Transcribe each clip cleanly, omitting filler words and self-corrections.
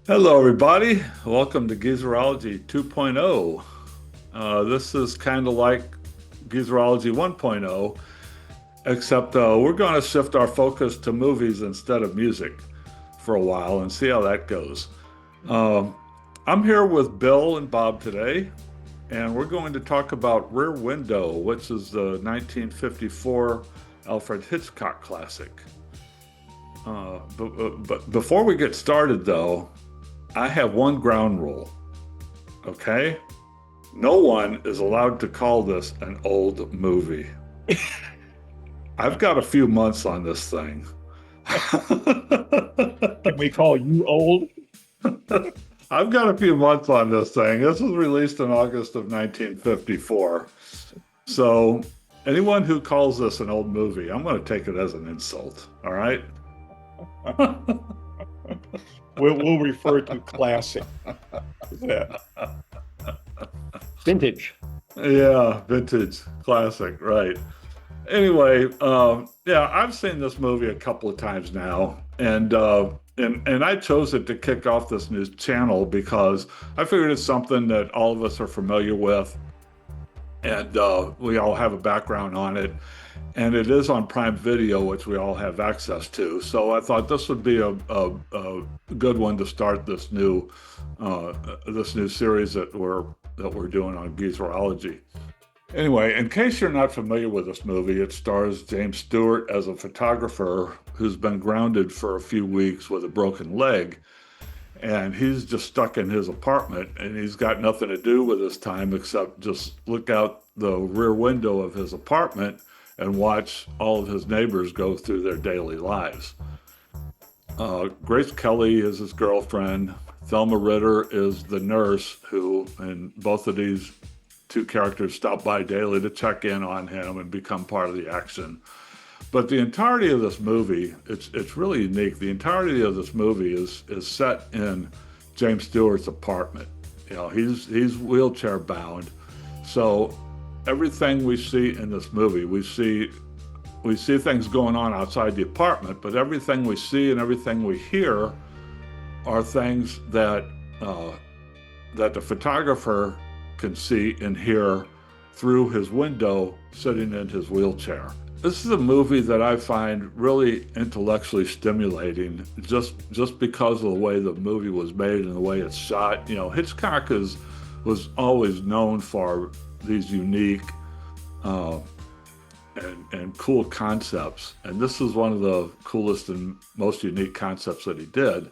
Hello, everybody. Welcome to Geezerology 2.0. This is kind of like Geezerology 1.0, except we're going to shift our focus to movies instead of music for a while and see how that goes. Um, I'm here with Bill and Bob today, and we're going to talk about Rear Window, which is the 1954 Alfred Hitchcock classic. But before we get started, though, I have one ground rule, okay? No one is allowed to call this an old movie. I've got a few months on this thing. Can we call you old? I've got a few months on this thing. This was released in August of 1954. So anyone who calls this an old movie, I'm going to take it as an insult. All right? We'll refer to classic. Yeah. Vintage. Yeah, vintage, classic, right. Anyway, yeah, I've seen this movie a couple of times now, and I chose it to kick off this new channel because I figured it's something that all of us are familiar with, and we all have a background on it, and it is on Prime Video, which we all have access to. So I thought this would be a good one to start this new series that we're doing on Geezerology. Anyway, in case you're not familiar with this movie, it stars James Stewart as a photographer who's been grounded for a few weeks with a broken leg. And he's just stuck in his apartment and he's got nothing to do with his time except just look out the rear window of his apartment and watch all of his neighbors go through their daily lives. Grace Kelly is his girlfriend. Thelma Ritter is the nurse who, and both of these two characters stop by daily to check in on him and become part of the action. But the entirety of this movie, it's really unique. The entirety of this movie is set in James Stewart's apartment. You know, he's wheelchair bound. So everything we see in this movie, we see things going on outside the apartment, but everything we see and everything we hear are things that the photographer can see and hear through his window sitting in his wheelchair. This is a movie that I find really intellectually stimulating just because of the way the movie was made and the way it's shot. You know, Hitchcock was always known for these unique and cool concepts. And this is one of the coolest and most unique concepts that he did.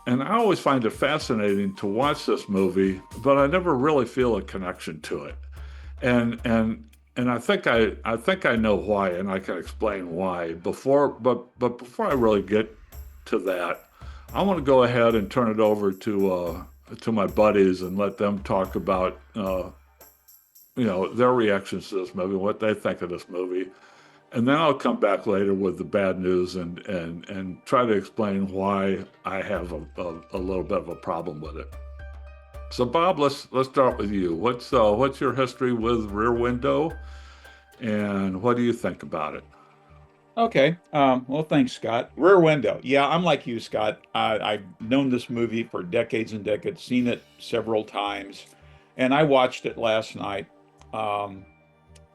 And I always find it fascinating to watch this movie, but I never really feel a connection to it. And I think I know why, and I can explain why. But before I really get to that, I want to go ahead and turn it over to my buddies and let them talk about their reactions to this movie, what they think of this movie. And then I'll come back later with the bad news and try to explain why I have a little bit of a problem with it. So Bob, let's start with you. What's your history with Rear Window, and what do you think about it? Okay. Well, thanks, Scott. Rear Window. Yeah, I'm like you, Scott. I've known this movie for decades and decades, seen it several times, and I watched it last night.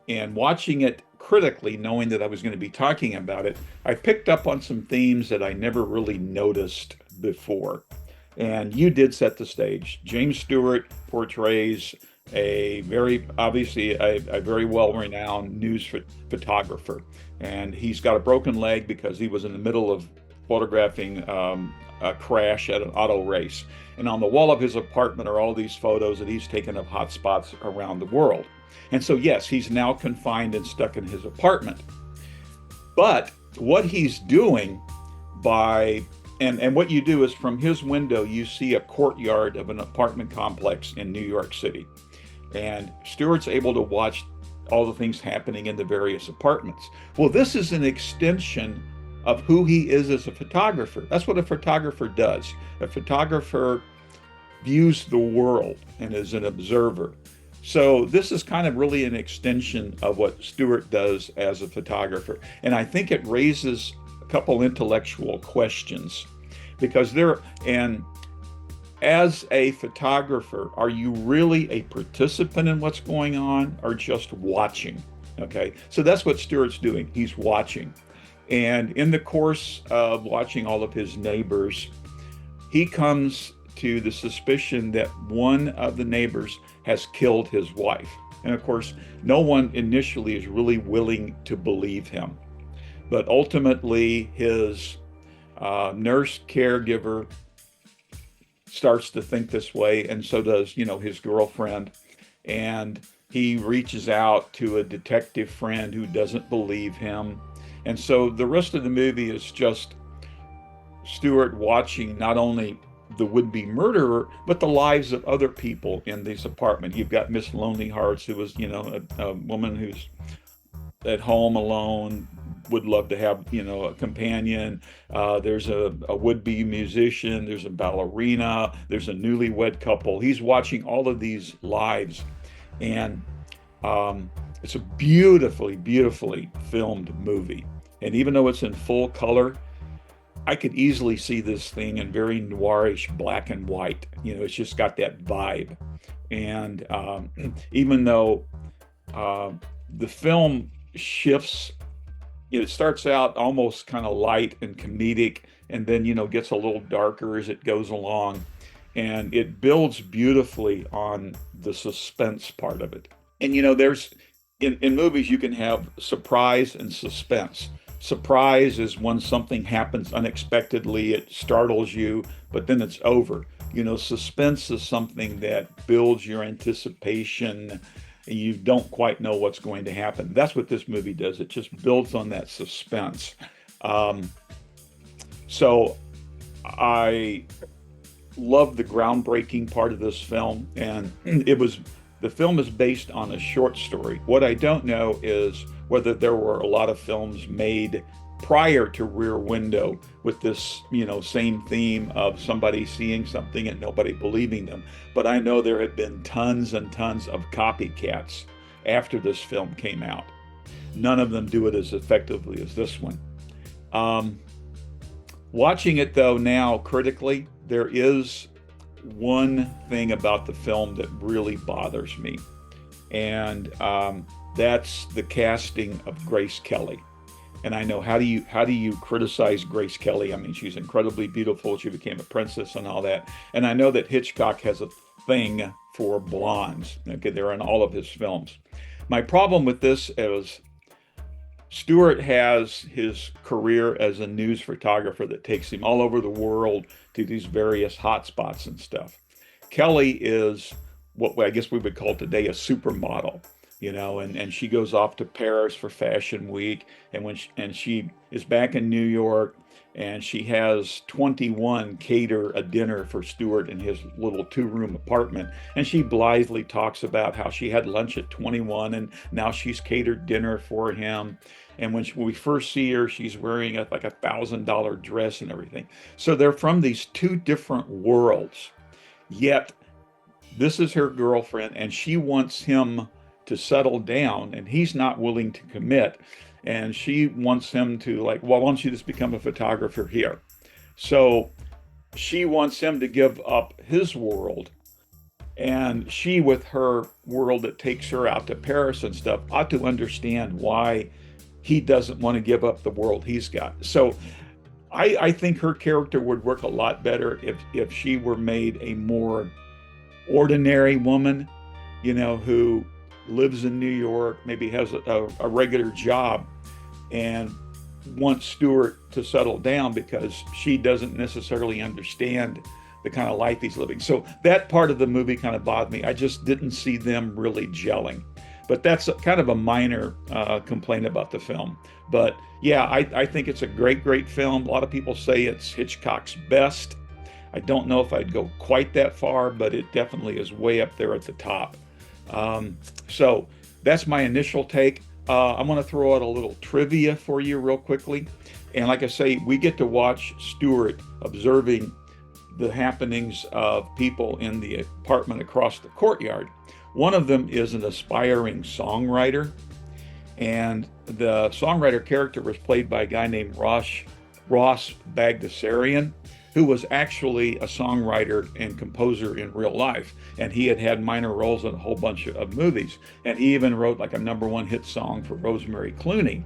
And watching it critically, knowing that I was going to be talking about it, I picked up on some themes that I never really noticed before. And you did set the stage. James Stewart portrays a very, obviously, a very well-renowned news photographer. And he's got a broken leg because he was in the middle of photographing a crash at an auto race. And on the wall of his apartment are all these photos that he's taken of hot spots around the world. And so, yes, he's now confined and stuck in his apartment. But what he's doing and what you do is from his window, you see a courtyard of an apartment complex in New York City. And Stewart's able to watch all the things happening in the various apartments. Well, this is an extension of who he is as a photographer. That's what a photographer does. A photographer views the world and is an observer. So this is kind of really an extension of what Stewart does as a photographer. And I think it raises a couple intellectual questions because as a photographer, are you really a participant in what's going on or just watching? Okay, so that's what Stewart's doing. He's watching. And in the course of watching all of his neighbors, he comes to the suspicion that one of the neighbors has killed his wife. And of course, no one initially is really willing to believe him. But ultimately, his nurse caregiver starts to think this way, and so does, his girlfriend. And he reaches out to a detective friend who doesn't believe him. And so the rest of the movie is just Stewart watching not only the would-be murderer, but the lives of other people in this apartment. You've got Miss Lonely Hearts, who was, a woman who's at home alone, would love to have, a companion. There's a would-be musician. There's a ballerina. There's a newlywed couple. He's watching all of these lives, and it's a beautifully, beautifully filmed movie. And even though it's in full color, I could easily see this thing in very noirish black and white. It's just got that vibe. And even though the film shifts, it starts out almost kind of light and comedic, and then, gets a little darker as it goes along. And it builds beautifully on the suspense part of it. And, there's in movies, you can have surprise and suspense. Surprise is when something happens unexpectedly, it startles you, but then it's over. Suspense is something that builds your anticipation, and you don't quite know what's going to happen. That's what this movie does. It just builds on that suspense. So I love the groundbreaking part of this film, and the film is based on a short story. What I don't know is whether there were a lot of films made prior to Rear Window with this, same theme of somebody seeing something and nobody believing them. But I know there had been tons and tons of copycats after this film came out. None of them do it as effectively as this one. Watching it though now critically, there is one thing about the film that really bothers me, and that's the casting of Grace Kelly. And I know, how do you criticize Grace Kelly? I mean, she's incredibly beautiful. She became a princess and all that. And I know that Hitchcock has a thing for blondes. Okay, they're in all of his films. My problem with this is Stewart has his career as a news photographer that takes him all over the world to these various hotspots and stuff. Kelly is what I guess we would call today a supermodel, and she goes off to Paris for Fashion Week, and she is back in New York, and she has 21 cater a dinner for Stewart in his little 2-room apartment, and she blithely talks about how she had lunch at 21 and now she's catered dinner for him. And when we first see her, she's wearing like $1,000 dress and everything. So they're from these two different worlds, yet this is her girlfriend, and she wants him to settle down, and he's not willing to commit. And she wants him to, like, well, why don't you just become a photographer here? So she wants him to give up his world, and she, with her world that takes her out to Paris and stuff, ought to understand why he doesn't want to give up the world he's got. So I think her character would work a lot better if she were made a more ordinary woman, who lives in New York, maybe has a regular job, and wants Stewart to settle down because she doesn't necessarily understand the kind of life he's living. So that part of the movie kind of bothered me. I just didn't see them really gelling. But that's kind of a minor complaint about the film. But yeah, I think it's a great, great film. A lot of people say it's Hitchcock's best. I don't know if I'd go quite that far, but it definitely is way up there at the top. So that's my initial take. I'm going to throw out a little trivia for you real quickly. And like I say, we get to watch Stewart observing the happenings of people in the apartment across the courtyard. One of them is an aspiring songwriter, and the songwriter character was played by a guy named Ross Bagdasarian, who was actually a songwriter and composer in real life. And he had had minor roles in a whole bunch of movies. And he even wrote like a #1 hit song for Rosemary Clooney.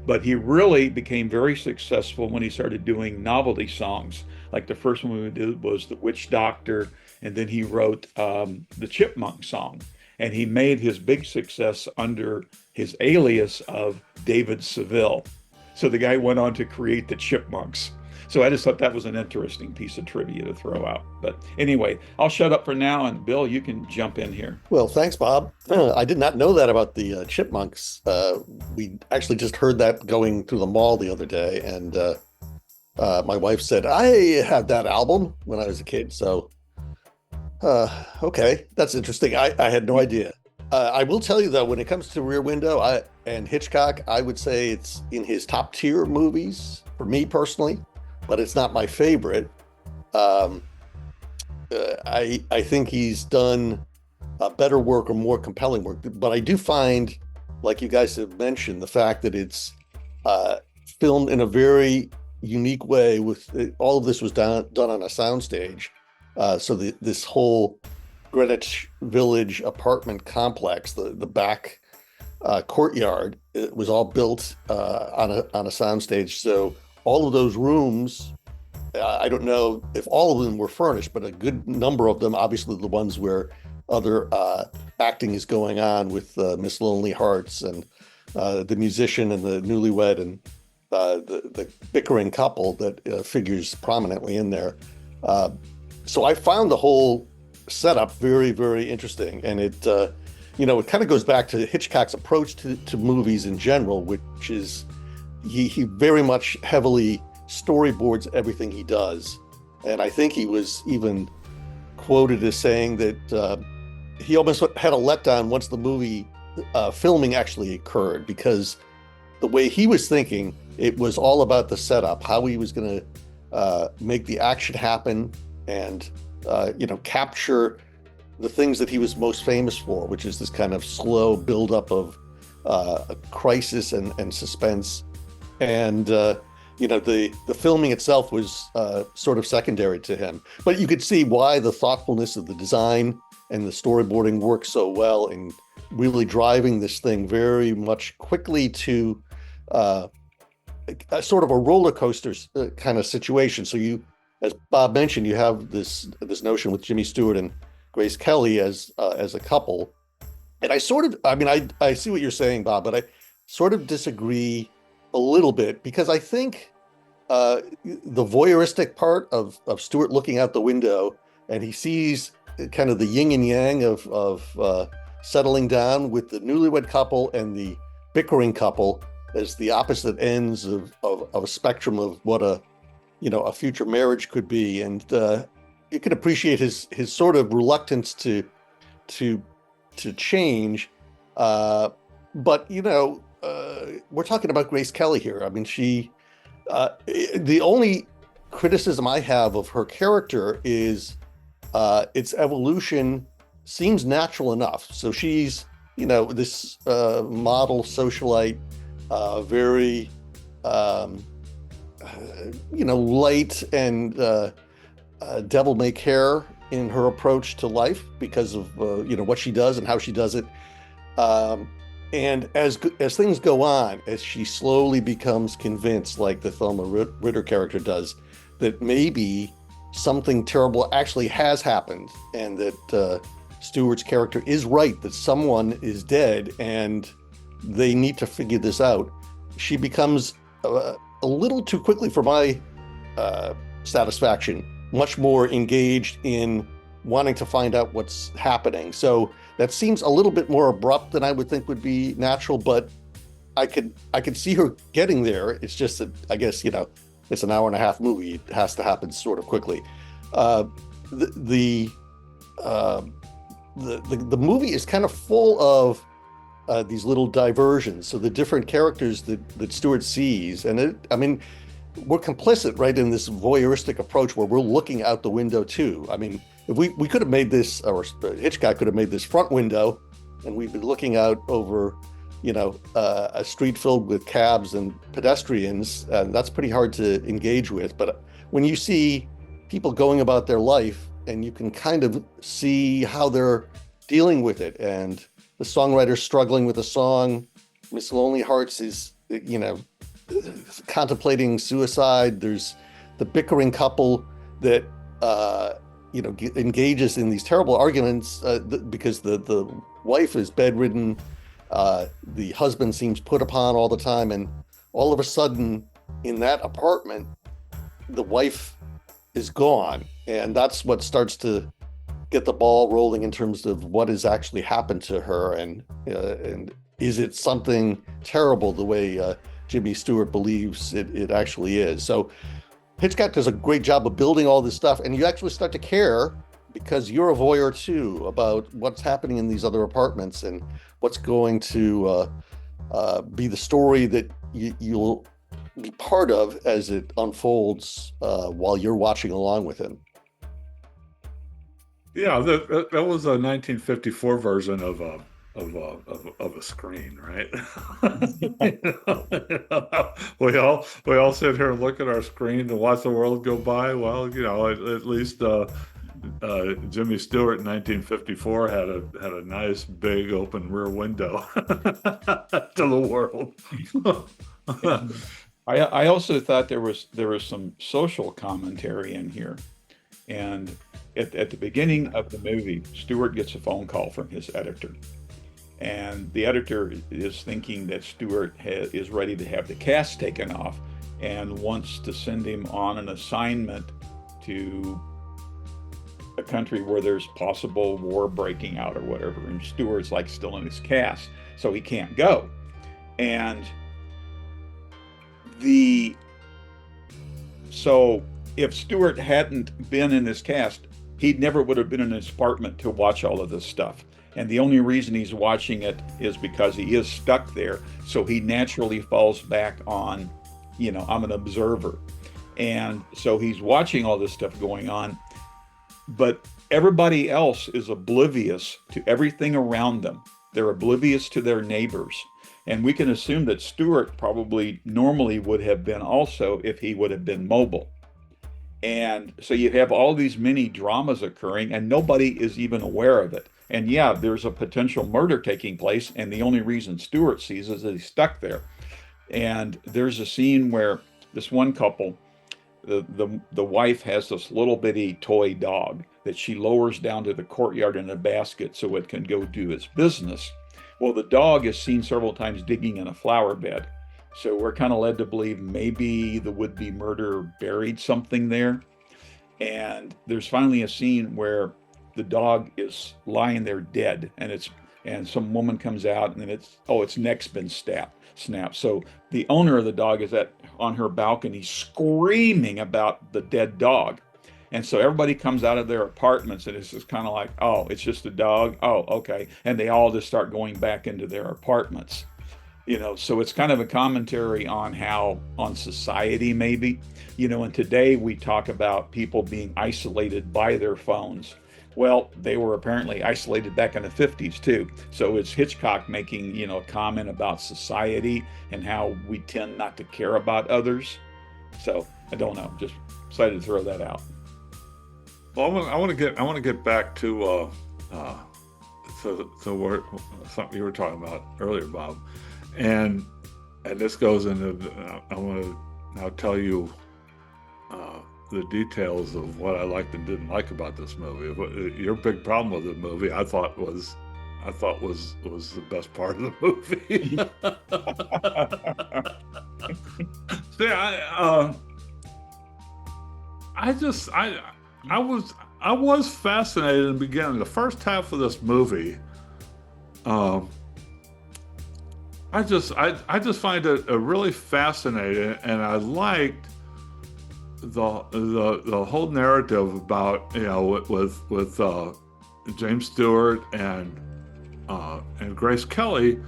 But he really became very successful when he started doing novelty songs. Like the first one we did was The Witch Doctor, and then he wrote the Chipmunk song. And he made his big success under his alias of David Seville. So the guy went on to create the Chipmunks. So I just thought that was an interesting piece of trivia to throw out. But anyway, I'll shut up for now, and Bill, you can jump in here. Well, thanks, Bob. I did not know that about the Chipmunks. We actually just heard that going through the mall the other day, and my wife said, I had that album when I was a kid. So, okay, that's interesting. I had no idea. I will tell you, though, when it comes to Rear Window and Hitchcock, I would say it's in his top tier movies for me personally, but it's not my favorite. I think he's done better work or more compelling work, but I do find, like you guys have mentioned, the fact that it's filmed in a very unique way. With all of this was done on a soundstage, so this whole Greenwich Village apartment complex, the back courtyard, it was all built on a soundstage. So all of those rooms, I don't know if all of them were furnished, but a good number of them, obviously the ones where other acting is going on with Miss Lonely Hearts and the musician and the newlywed and the bickering couple that figures prominently in there. So I found the whole setup very, very interesting. And it kind of goes back to Hitchcock's approach to movies in general, which is he very much heavily storyboards everything he does. And I think he was even quoted as saying that he almost had a letdown once the movie filming actually occurred, because the way he was thinking, it was all about the setup, how he was going to make the action happen and capture the things that he was most famous for, which is this kind of slow buildup of a crisis and suspense. And the filming itself was sort of secondary to him. But you could see why the thoughtfulness of the design and the storyboarding works so well in really driving this thing very much quickly to a sort of a roller coaster kind of situation. So you, as Bob mentioned, you have this notion with Jimmy Stewart and Grace Kelly as a couple. And I see what you're saying, Bob, but I sort of disagree a little bit, because I think the voyeuristic part of Stewart looking out the window, and he sees kind of the yin and yang of settling down with the newlywed couple and the bickering couple as the opposite ends of a spectrum of what a future marriage could be. And you can appreciate his sort of reluctance to change. But we're talking about Grace Kelly here. I mean, she, the only criticism I have of her character is its evolution seems natural enough. So she's, this model socialite, very, light and devil may care in her approach to life because of, what she does and how she does it. And as things go on, as she slowly becomes convinced, like the Thelma Ritter character does, that maybe something terrible actually has happened, and that Stewart's character is right, that someone is dead and they need to figure this out, she becomes a little too quickly for my satisfaction, much more engaged in wanting to find out what's happening. So that seems a little bit more abrupt than I would think would be natural, but I could see her getting there. It's just that, I guess, it's an hour and a half movie. It has to happen sort of quickly. The movie is kind of full of these little diversions. So the different characters that Stewart sees, and we're complicit, right, in this voyeuristic approach where we're looking out the window too. I mean, if we could have made this, or Hitchcock could have made this front window, and we'd be looking out over, a street filled with cabs and pedestrians, and that's pretty hard to engage with. But when you see people going about their life, and you can kind of see how they're dealing with it. And the songwriter struggling with a song, Miss Lonely Hearts is, contemplating suicide. There's the bickering couple that engages in these terrible arguments because the wife is bedridden. The husband seems put upon all the time, and all of a sudden, in that apartment, the wife is gone, and that's what starts to get the ball rolling in terms of what has actually happened to her, and is it something terrible the way Jimmy Stewart believes it actually is. So Hitchcock does a great job of building all this stuff, and you actually start to care because you're a voyeur too about what's happening in these other apartments and what's going to be the story that you'll be part of as it unfolds while you're watching along with him. Yeah, that was a 1954 version of a screen, right? We all sit here and look at our screen and watch the world go by. Well, at least Jimmy Stewart in 1954 had a nice big open rear window to the world. I also thought there was some social commentary in here. And at the beginning of the movie, Stewart gets a phone call from his editor. And the editor is thinking that Stewart is ready to have the cast taken off and wants to send him on an assignment to a country where there's possible war breaking out or whatever. And Stewart's like still in his cast, so he can't go. And so if Stewart hadn't been in this cast, he never would have been in his apartment to watch all of this stuff. And the only reason he's watching it is because he is stuck there. So he naturally falls back on, I'm an observer. And so he's watching all this stuff going on, but everybody else is oblivious to everything around them. They're oblivious to their neighbors. And we can assume that Stewart probably normally would have been also if he would have been mobile. And so you have all these mini dramas occurring and nobody is even aware of it. And yeah, there's a potential murder taking place, and the only reason Stewart sees is that he's stuck there. And there's a scene where this one couple, the wife has this little bitty toy dog that she lowers down to the courtyard in a basket so it can go do its business. Well, the dog is seen several times digging in a flower bed. So we're kind of led to believe maybe the would-be murderer buried something there. And there's finally a scene where the dog is lying there dead, and some woman comes out and its neck's been snapped. So the owner of the dog is on her balcony screaming about the dead dog. And so everybody comes out of their apartments and it's just kind of like, oh, it's just a dog. Oh, okay. And they all just start going back into their apartments. So it's kind of a commentary on society maybe, and today we talk about people being isolated by their phones. Well, they were apparently isolated back in the 50s too. So it's Hitchcock making, a comment about society and how we tend not to care about others. So I don't know, just decided to throw that out. Well, I want to get back to where something you were talking about earlier, Bob, and this goes into. I want to now tell you the details of what I liked and didn't like about this movie. Your big problem with the movie, I thought was the best part of the movie. See, I was fascinated in the beginning. The first half of this movie, I just find it really fascinating, and I liked the whole narrative about with James Stewart and Grace Kelly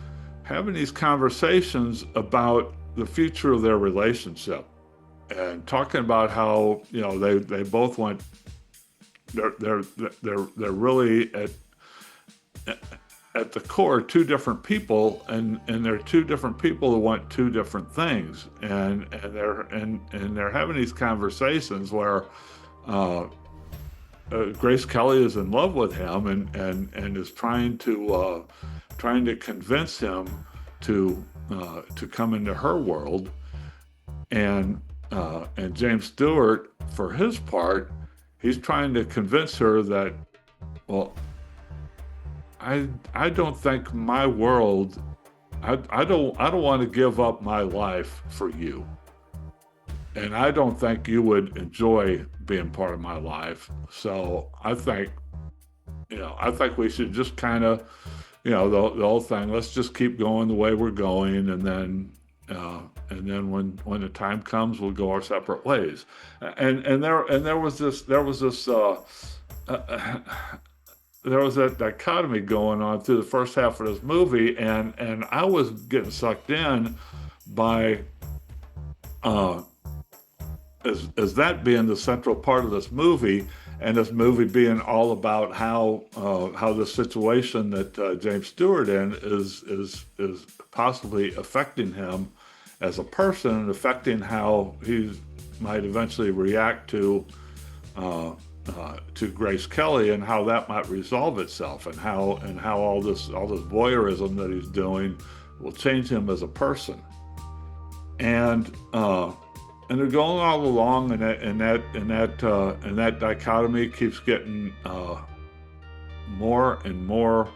having these conversations about the future of their relationship and talking about how they both went. They're really at the core two different people, and they're two different people who want two different things, and they're having these conversations where Grace Kelly is in love with him and is trying to convince him to come into her world, and James Stewart, for his part, he's trying to convince her that, well, I don't think my world, I don't want to give up my life for you. And I don't think you would enjoy being part of my life. So I think we should just kind of, the whole thing, let's just keep going the way we're going. And then when the time comes, we'll go our separate ways. And there was that dichotomy going on through the first half of this movie. And I was getting sucked in by, as that being the central part of this movie, and this movie being all about how the situation that James Stewart in is possibly affecting him as a person, and affecting how he might eventually react to Grace Kelly, and how that might resolve itself, and how all this voyeurism that he's doing will change him as a person. And they're going all along, and that dichotomy keeps getting more and more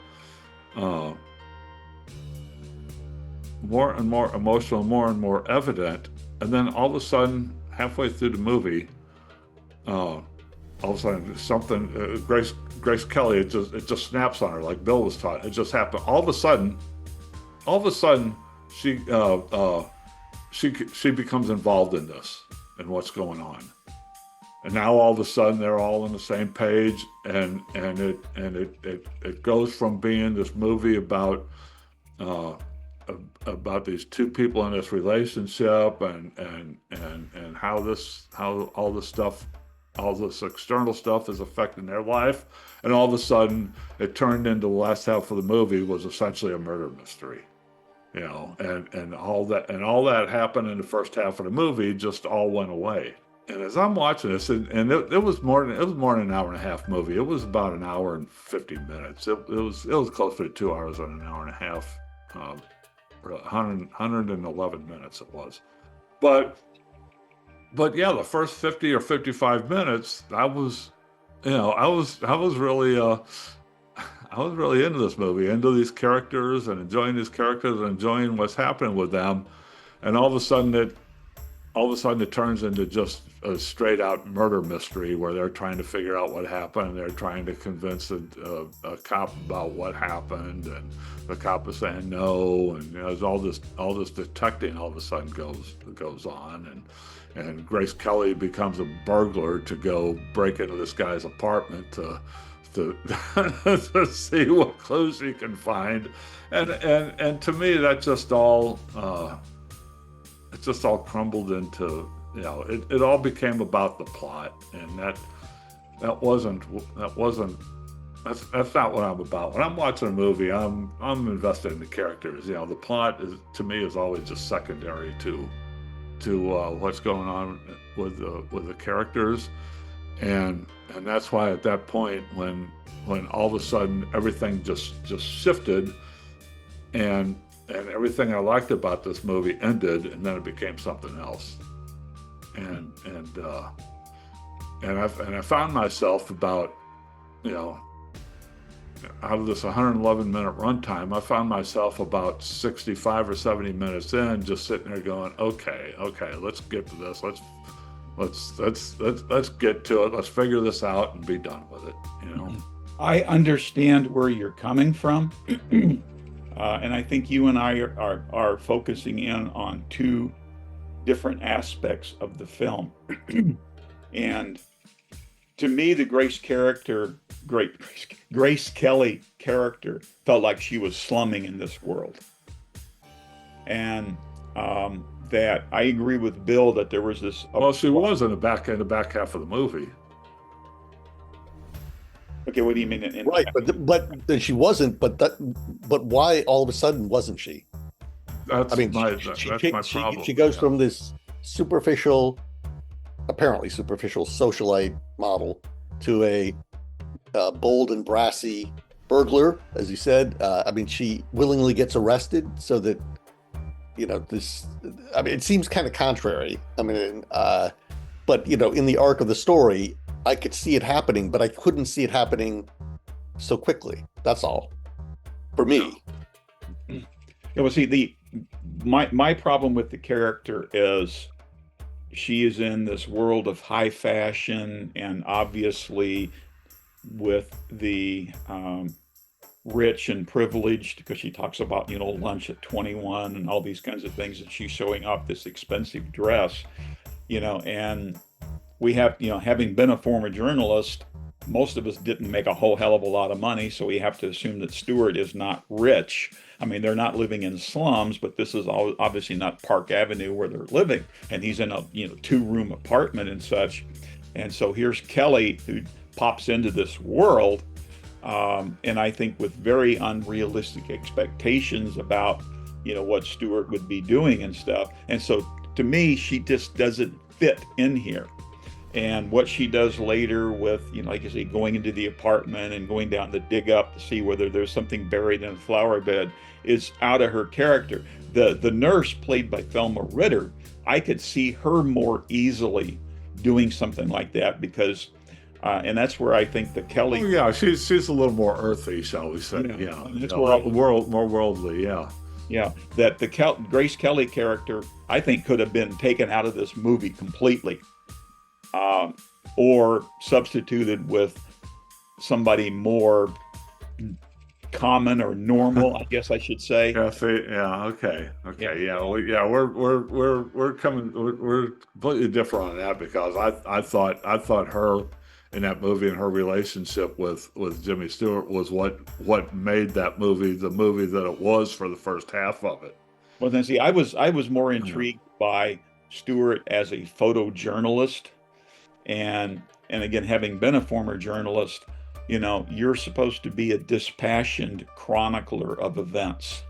emotional, more and more evident. And then all of a sudden, halfway through the movie, all of a sudden something, Grace Kelly, it just snaps on her, like Bill was taught. It just happened. All of a sudden, she becomes involved in this and what's going on. And now all of a sudden they're all on the same page, and it goes from being this movie about these two people in this relationship, and how all this external stuff is affecting their life, and all of a sudden it turned into, the last half of the movie was essentially a murder mystery. And all that happened in the first half of the movie just all went away. And as I'm watching this, and it was more than an hour and a half movie. It was about an hour and 50 minutes. It was closer to 2 hours and an hour and a half. 111 minutes it was. But yeah, the first 50 or 55 minutes, I was really into this movie, into these characters, and enjoying these characters, and enjoying what's happening with them. And all of a sudden it turns into just a straight out murder mystery, where they're trying to figure out what happened, and they're trying to convince a cop about what happened, and the cop is saying no, and there's all this detecting all of a sudden goes on, and Grace Kelly becomes a burglar to go break into this guy's apartment to see what clues he can find, and to me that just all it just all crumbled into, it all became about the plot, and that's not what I'm about. When I'm watching a movie, I'm invested in the characters. The plot to me is always just secondary to what's going on with the characters. And that's why at that point, when all of a sudden everything just shifted, and everything I liked about this movie ended, and then it became something else. And I found myself about, out of this 111-minute runtime, I found myself about 65 or 70 minutes in, just sitting there going, okay, let's get to this. Let's get to it. Let's figure this out and be done with it. I understand where you're coming from, and I think you and I are focusing in on two different aspects of the film. And to me, the Grace Kelly character felt like she was slumming in this world, and that I agree with Bill that there was this. Well, she was in the back half of the movie. Okay, what do you mean? Right, but she wasn't. But why all of a sudden wasn't she? That's my problem. She goes from this superficial apparently superficial socialite model to a bold and brassy burglar, as you said. I mean, she willingly gets arrested so that, this, I mean, it seems kind of contrary. I mean, but, in the arc of the story, I could see it happening, but I couldn't see it happening so quickly. That's all for me. Yeah, well, see, my problem with the character is she is in this world of high fashion, and obviously with the rich and privileged, because she talks about, lunch at 21 and all these kinds of things, and she's showing off this expensive dress, and we have, having been a former journalist, most of us didn't make a whole hell of a lot of money, so we have to assume that Stewart is not rich. I mean, they're not living in slums, but this is obviously not Park Avenue where they're living, and he's in a, 2-room apartment and such. And so here's Kelly, who pops into this world, and I think with very unrealistic expectations about, what Stewart would be doing and stuff. And so to me, she just doesn't fit in here. And what she does later with, like I say, going into the apartment and going down to dig up to see whether there's something buried in a flower bed is out of her character. The nurse, played by Thelma Ritter, I could see her more easily doing something like that, because and that's where I think the Kelly. Oh, yeah, she's a little more earthy, shall we say? Yeah, that's more where worldly. Yeah. Yeah, that the Grace Kelly character, I think, could have been taken out of this movie completely, or substituted with somebody more common or normal, I guess I should say. Yeah. Okay. Yeah. We're completely different on that, because I thought her in that movie and her relationship with Jimmy Stewart was what made that movie the movie that it was for the first half of it. Well, then see, I was more intrigued by Stewart as a photojournalist, and again, having been a former journalist, you're supposed to be a dispassioned chronicler of events,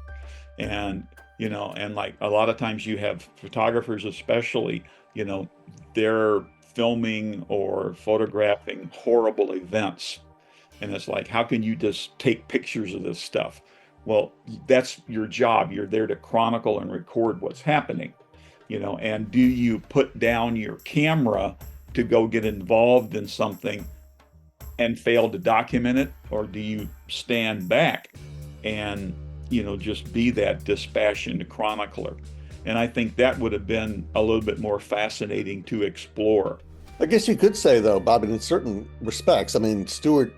and and like a lot of times you have photographers, especially, they're filming or photographing horrible events, and it's like, how can you just take pictures of this stuff? Well, that's your job. You're there to chronicle and record what's happening, and do you put down your camera to go get involved in something and fail to document it, or do you stand back and just be that dispassionate chronicler? And I think that would have been a little bit more fascinating to explore. I guess you could say, though, Bob, in certain respects, I mean, Stewart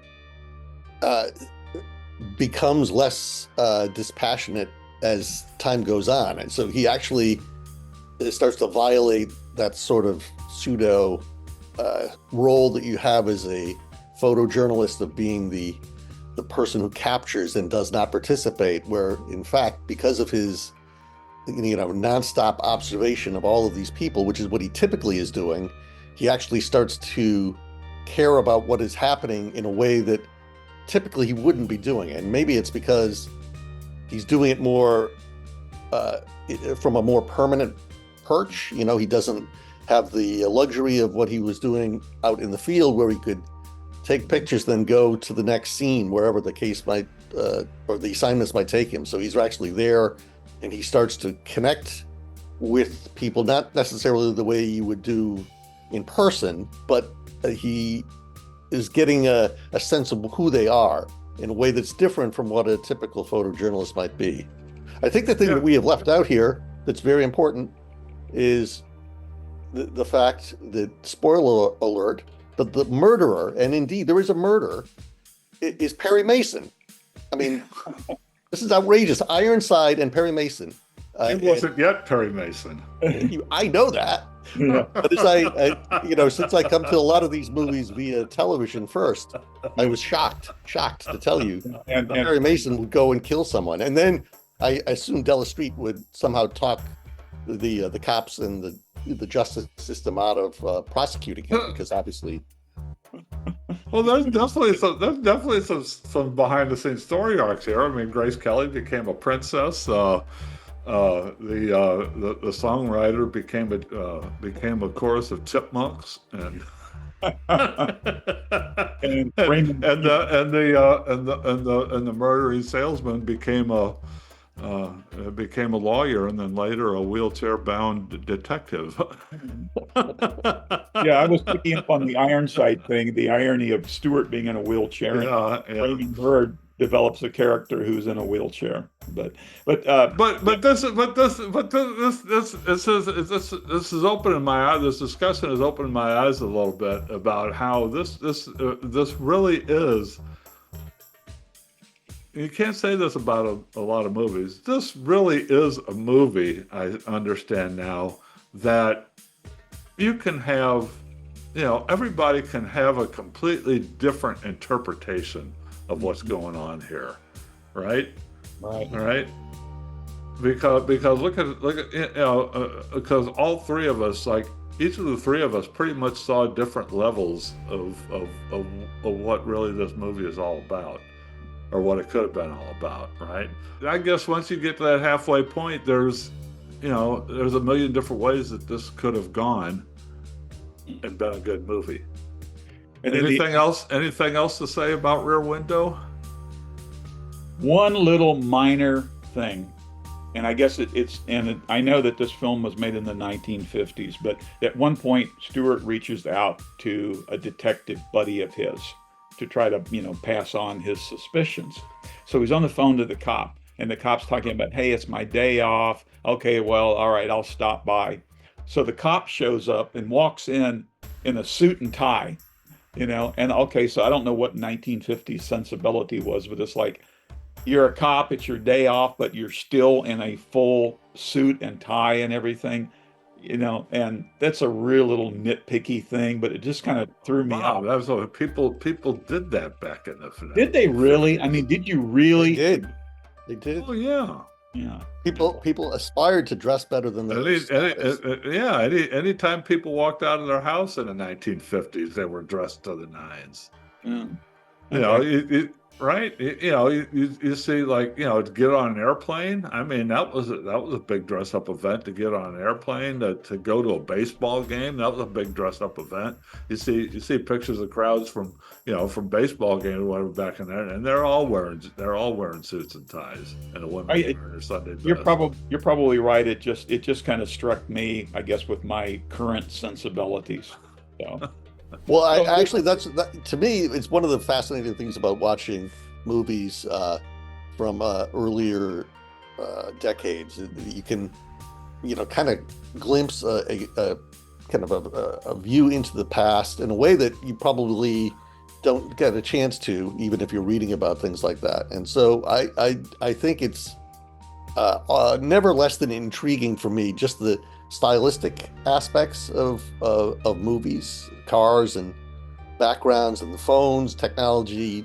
becomes less dispassionate as time goes on, and so he actually starts to violate that sort of pseudo role that you have as a photojournalist, of being the person who captures and does not participate, where in fact, because of his nonstop observation of all of these people, which is what he typically is doing, he actually starts to care about what is happening in a way that typically he wouldn't be doing. And maybe it's because he's doing it more from a more permanent perch. He doesn't have the luxury of what he was doing out in the field, where he could take pictures, then go to the next scene, wherever the case might, or the assignments might take him. So he's actually there, and he starts to connect with people, not necessarily the way you would do in person, but he is getting a sense of who they are in a way that's different from what a typical photojournalist might be. I think the thing that we have left out here that's very important is the fact that, spoiler alert, but the murderer, and indeed there is a murder, is Perry Mason. I mean, this is outrageous. Ironside and Perry Mason. It wasn't yet Perry Mason. I know that. Yeah. But as I since I come to a lot of these movies via television first, I was shocked to tell you, And Perry Mason would go and kill someone, and then I assume Della Street would somehow talk the cops and the justice system out of prosecuting him, because obviously. Well, there's definitely some behind the scenes story arcs here. I mean, Grace Kelly became a princess. The songwriter became a chorus of chipmunks, and And and Raymond, the murdering salesman became a lawyer, and then later a wheelchair-bound detective. yeah, I was picking up on the Ironside thing, the irony of Stewart being in a wheelchair, and Yeah, yeah. Raymond Bird develops a character who's in a wheelchair. But this is opening my eyes. This discussion is opening my eyes a little bit about how this really is. You can't say this about a lot of movies. This really is a movie, I understand now, that you can have, everybody can have a completely different interpretation of what's going on here, right? Right. All right. Because look at because all three of us, like each of the three of us, pretty much saw different levels of what really this movie is all about, or what it could have been all about, right? I guess once you get to that halfway point, there's a million different ways that this could have gone and been a good movie. And anything else to say about Rear Window? One little minor thing, and I guess I know that this film was made in the 1950s, but at one point Stewart reaches out to a detective buddy of his to try to, pass on his suspicions. So he's on the phone to the cop, and the cop's talking about, hey, it's my day off. Okay, well, all right, I'll stop by. So the cop shows up and walks in a suit and tie, and okay, so I don't know what 1950s sensibility was, but it's like, you're a cop, it's your day off, but you're still in a full suit and tie and everything, and that's a real little nitpicky thing, but it just kind of threw me Wow, out. that was what people did that back in the Did they really? I mean, did you really? They did. Oh yeah. Yeah. People aspired to dress better than they anytime people walked out of their house in the 1950s, they were dressed to the nines. Yeah. Okay. Right? You see, like, to get on an airplane. I mean, that was a big dress up event to get on an airplane. To go to a baseball game, that was a big dress up event. You see pictures of crowds from baseball games or whatever back in there, and they're all wearing suits and ties, and the women wearing their Sunday best. You're probably right. It just kind of struck me, I guess, with my current sensibilities. So. Well, to me, it's one of the fascinating things about watching movies from earlier decades. You can, kind of glimpse a kind of a view into the past in a way that you probably don't get a chance to, even if you're reading about things like that. And so I think it's never less than intriguing for me, just the stylistic aspects of movies, cars and backgrounds and the phones, technology,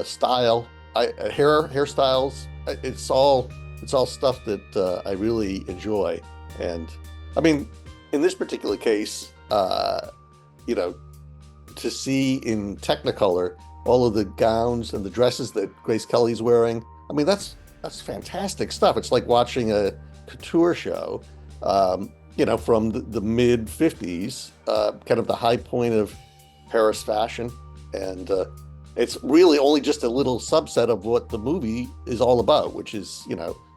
style, hairstyles. It's all stuff that I really enjoy. And I mean, in this particular case, to see in Technicolor all of the gowns and the dresses that Grace Kelly's wearing, I mean, that's fantastic stuff. It's like watching a couture show. From the mid 50s, kind of the high point of Paris fashion. And it's really only just a little subset of what the movie is all about, which is,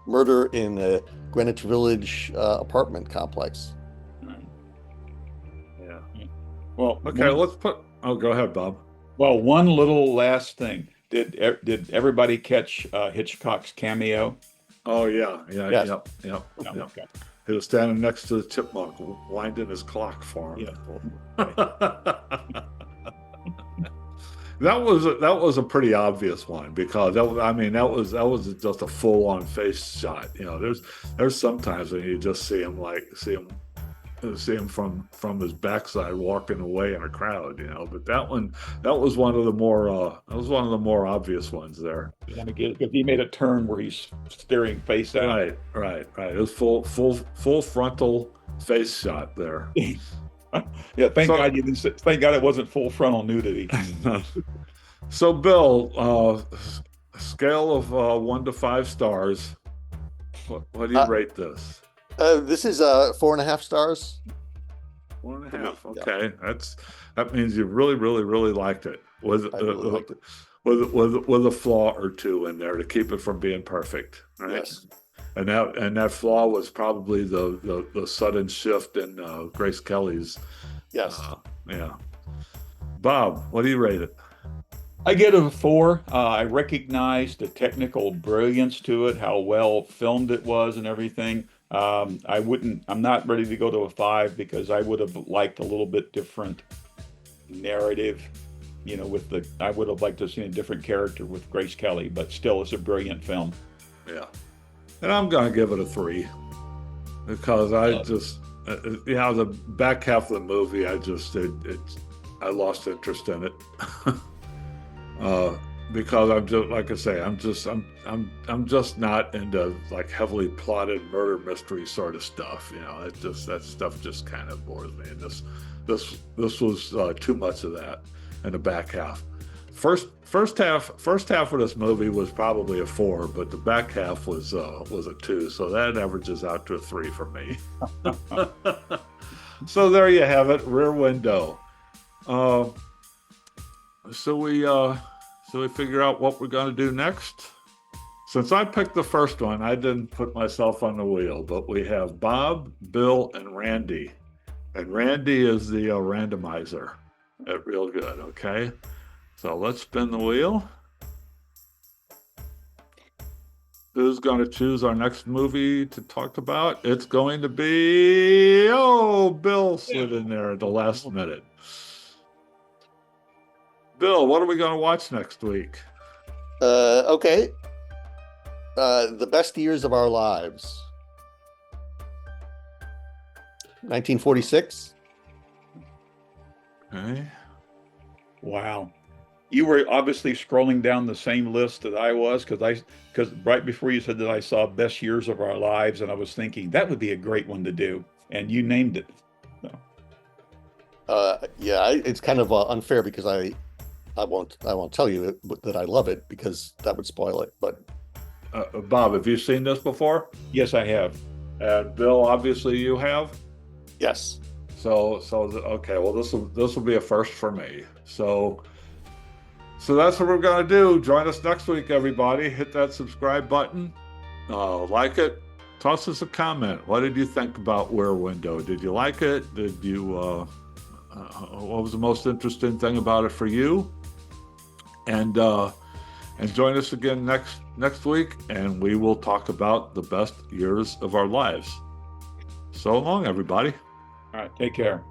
murder in a Greenwich Village apartment complex. Yeah. Well, okay, go ahead, Bob. Well, one little last thing. Did everybody catch Hitchcock's cameo? Oh yeah. Yes. Yep. Okay. He was standing next to the chipmunk, winding his clock for him. Yeah. That was a pretty obvious one, because that was just a full on face shot. There's sometimes when you just see him from his backside walking away in a crowd, but that was one of the more obvious ones there. Because he made a turn where he's staring face out. Right. It was full frontal face shot there. Yeah, thank God it wasn't full frontal nudity. So, Bill, scale of 1 to 5 stars. What do you rate this? This is 4.5 stars. 1.5. Yeah. Okay, that means you really, really, really liked it. With I really liked it. with a flaw or two in there to keep it from being perfect, right? Yes. And that flaw was probably the sudden shift in Grace Kelly's. Yes. Yeah. Bob, what do you rate it? I get a 4. I recognize the technical brilliance to it, how well filmed it was and everything. I'm not ready to go to a 5 because I would have liked a little bit different narrative, I would have liked to have seen a different character with Grace Kelly, but still it's a brilliant film. Yeah. And I'm going to give it a 3 because the back half of the movie, I lost interest in it. Because I'm just, like I say, I'm just not into like heavily plotted murder mystery sort of stuff. That stuff just kind of bores me. And this was too much of that in the back half. First half of this movie was probably a 4, but the back half was a 2, so that averages out to a 3 for me. So there you have it, Rear Window. So we figure out what we're going to do next. Since I picked the first one, I didn't put myself on the wheel, but we have Bob, Bill, and Randy. And Randy is the randomizer at Real Good, okay? So let's spin the wheel. Who's going to choose our next movie to talk about? It's going to be, Bill slid in there at the last minute. Bill, what are we going to watch next week? Okay. The Best Years of Our Lives. 1946. Okay. Wow. You were obviously scrolling down the same list that I was because right before you said that I saw Best Years of Our Lives, and I was thinking that would be a great one to do, and you named it. So. Yeah, it's kind of unfair because I won't tell you that I love it because that would spoil it. But Bob, have you seen this before? Yes, I have. And Bill, obviously you have. yes. So okay. Well, this will be a first for me. So that's what we're gonna do. Join us next week, everybody. Hit that subscribe button, like it, toss us a comment. What did you think about Rear Window? Did you like it? Did you? What was the most interesting thing about it for you? And join us again next week, and we will talk about the best years of our lives. So long, everybody. All right, take care.